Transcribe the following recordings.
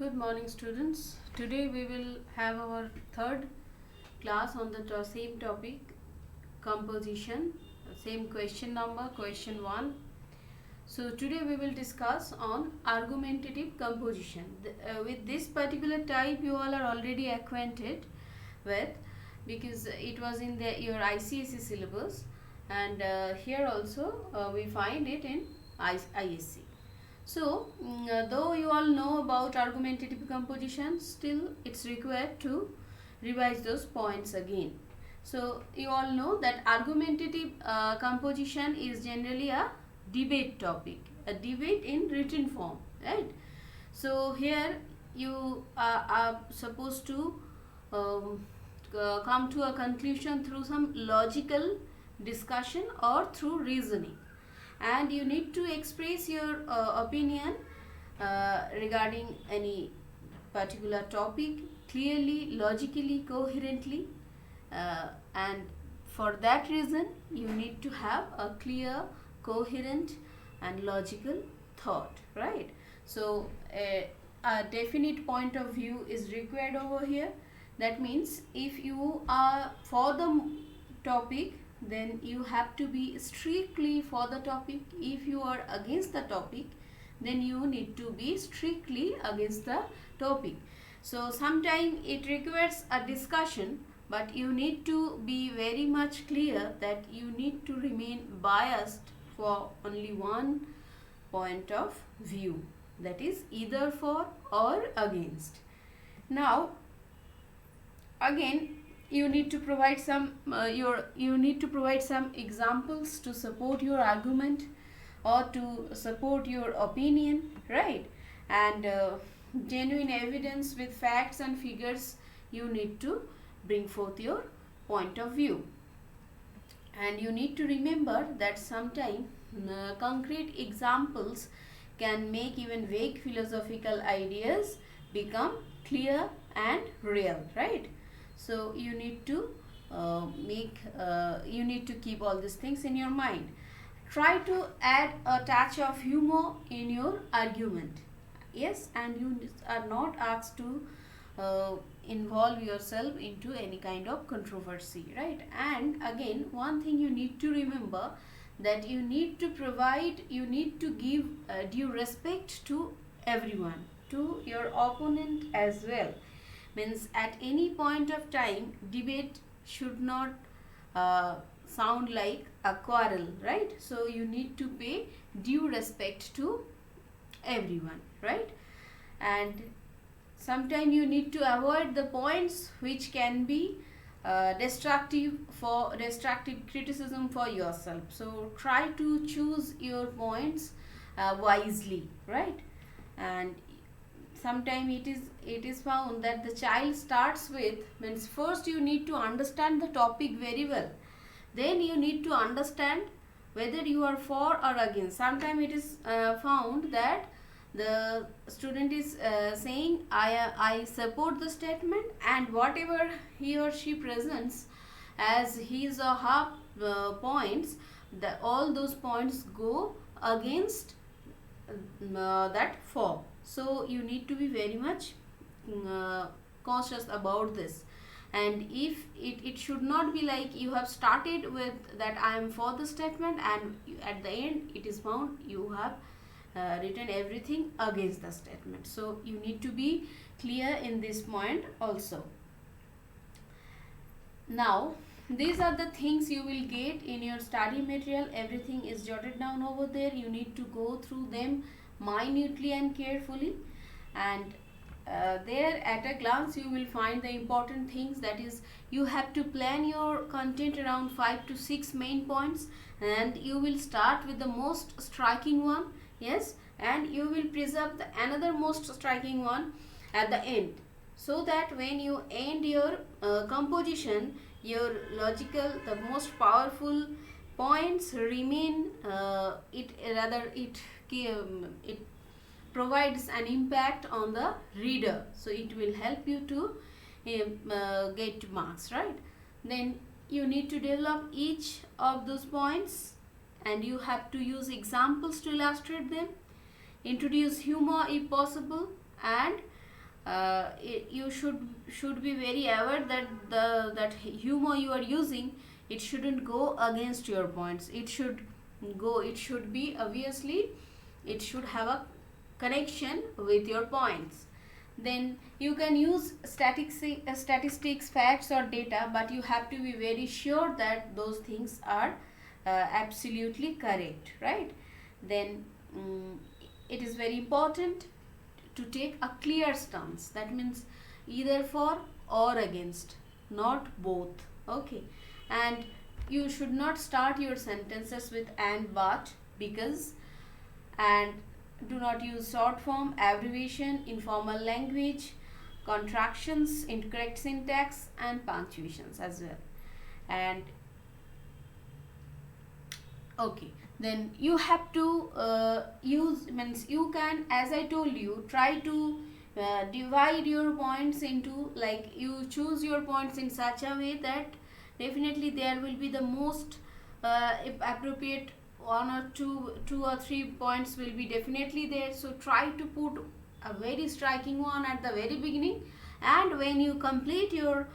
Good morning, students. Today we will have our third class on the same topic, composition. Same question number, question 1. So today we will discuss on argumentative composition. With this particular type you all are already acquainted with, because it was in your ICSE syllabus, and here also we find it in ISC. So, though you all know about argumentative composition, still it's required to revise those points again. So, you all know that argumentative composition is generally a debate topic, a debate in written form, right? So, here you are supposed to come to a conclusion through some logical discussion or through reasoning, and you need to express your opinion regarding any particular topic clearly, logically, coherently, and for that reason you need to have a clear, coherent and logical thought, right? So a definite point of view is required over here. That means if you are for the topic, then you have to be strictly for the topic. If you are against the topic, then you need to be strictly against the topic. So sometimes it requires a discussion, but you need to be very much clear that you need to remain biased for only one point of view, that is either for or against. Now again, you need to provide some examples to support your argument or to support your opinion, right? And genuine evidence with facts and figures, you need to bring forth your point of view. And you need to remember that sometimes concrete examples can make even vague philosophical ideas become clear and real, right? So you need to keep all these things in your mind. Try to add a touch of humor in your argument. Yes, and you are not asked to involve yourself into any kind of controversy, right? And again, one thing you need to remember, that you need to give due respect to everyone, to your opponent as well. Means at any point of time, debate should not sound like a quarrel, right? So you need to pay due respect to everyone, right? And sometimes you need to avoid the points which can be destructive criticism for yourself. So try to choose your points wisely, right? And sometimes it is found that the child starts with, means first you need to understand the topic very well, then you need to understand whether you are for or against. Sometimes it is found that the student is saying I support the statement, and whatever he or she presents as his or her points, all those points go against that for. So you need to be very much cautious about this. And if it should not be like you have started with that I am for the statement, and at the end it is found you have written everything against the statement. So you need to be clear in this point also. Now these are the things you will get in your study material. Everything is jotted down over there. You need to go through them minutely and carefully, and there at a glance you will find the important things. That is, you have to plan your content around 5 to 6 main points, and you will start with the most striking one, yes, and you will preserve the another most striking one at the end, so that when you end your composition, your logical, the most powerful points remain. It provides an impact on the reader, so it will help you to get marks, right? Then you need to develop each of those points, and you have to use examples to illustrate them. Introduce humor if possible, and you should be very aware that that humor you are using, it shouldn't go against your points. It should be obviously, it should have a connection with your points. Then you can use statistics, facts or data, but you have to be very sure that those things are absolutely correct, right? Then it is very important to take a clear stance. That means either for or against, not both. Okay. And you should not start your sentences with and but, because, and do not use short form, abbreviation, informal language, contractions, incorrect syntax, and punctuations as well. And okay, then you have to use, means you can, as I told you, try to divide your points into, like, you choose your points in such a way that definitely there will be the most if appropriate one or two or three points will be definitely there. So try to put a very striking one at the very beginning, and when you complete your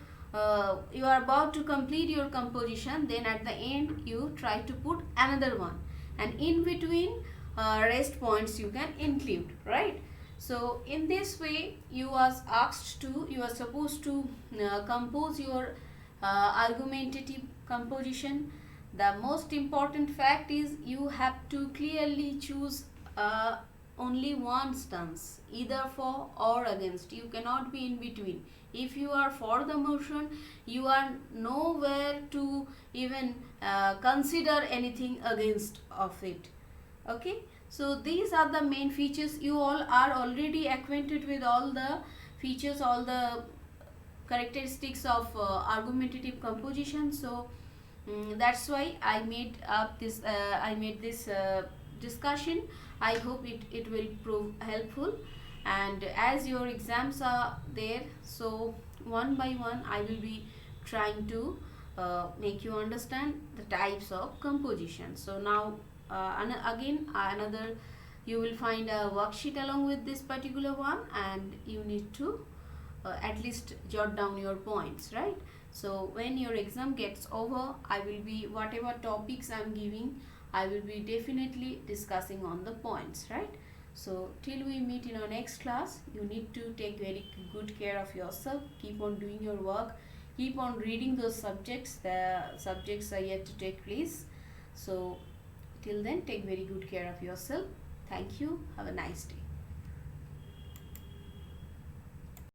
you are about to complete your composition, then at the end you try to put another one, and in between rest points you can include, right? So in this way you are supposed to compose your argumentative composition. The most important fact is you have to clearly choose only one stance, either for or against. You cannot be in between. If you are for the motion, you are nowhere to even consider anything against of it. Okay, so these are the main features. You all are already acquainted with all the features, all the characteristics of argumentative composition. So that's why I made this discussion. I hope it will prove helpful. And as your exams are there, so one by one I will be trying to make you understand the types of composition. So now again another, you will find a worksheet along with this particular one, and you need to at least jot down your points, right? So when your exam gets over, I will be, whatever topics I'm giving, I will be definitely discussing on the points, right? So till we meet in our next class, you need to take very good care of yourself. Keep on doing your work, keep on reading those subjects. The subjects are yet to take place. So till then, take very good care of yourself. Thank you. Have a nice day.